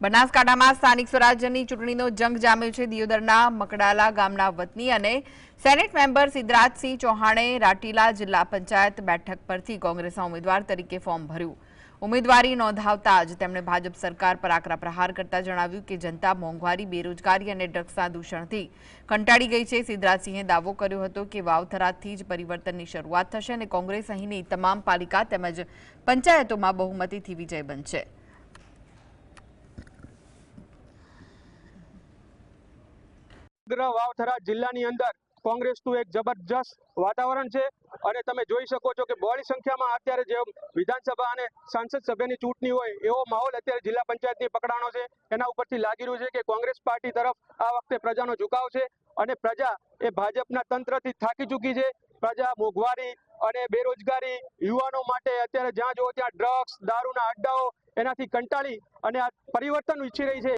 બનાસકાંઠામાં સ્થાનિક સ્વરાજ્યની ચૂંટણીનો જંગ જામ્યો છે। દિયોદરના મકડાલા ગામના વતની અને સેનેટ મેમ્બર સિદ્ધરાજસિંહ ચૌહાણે રાટીલા જિલ્લા પંચાયત બેઠક પરથી કોંગ્રેસના ઉમેદવાર તરીકે ફોર્મ ભર્યું। ઉમેદવારી નોંધાવતા જ તેમણે ભાજપ સરકાર પર આકરા પ્રહાર કરતા જણાવ્યું કે જનતા મોંઘવારી, બેરોજગારી અને ડ્રગ્સના દૂષણથી કંટાળી ગઈ છે। સિદ્ધરાજસિંહે દાવો કર્યો હતો કે વાવથરાથી જ પરિવર્તનની શરૂઆત થશે અને કોંગ્રેસ અહીંની તમામ પાલિકા તેમજ પંચાયતોમાં બહુમતીથી વિજય બનશે। વાવથરા જિલ્લાની અંદર કોંગ્રેસનું એક જબરજસ્ત વાતાવરણ છે અને તમે જોઈ શકો છો કે બહોળી સંખ્યામાં અત્યારે જે વિધાનસભા અને સાંસદ સભ્યની ચૂંટણી હોય એવો માહોલ અત્યારે જિલ્લા પંચાયતની પકડાણો છે। એના ઉપરથી લાગી રહ્યું છે કે કોંગ્રેસ પાર્ટી તરફ આ વખતે પ્રજાનો ઝુકાવ છે અને પ્રજા એ ભાજપના તંત્રથી થાકી ચૂકી છે। પ્રજા મોંઘવારી અને બેરોજગારી, યુવાનો માટે અત્યારે જ્યાં જુઓ ત્યાં ડ્રગ્સ, દારૂના અડ્ડાઓ એનાથી કંટાળી અને આ પરિવર્તન ઈચ્છી રહી છે।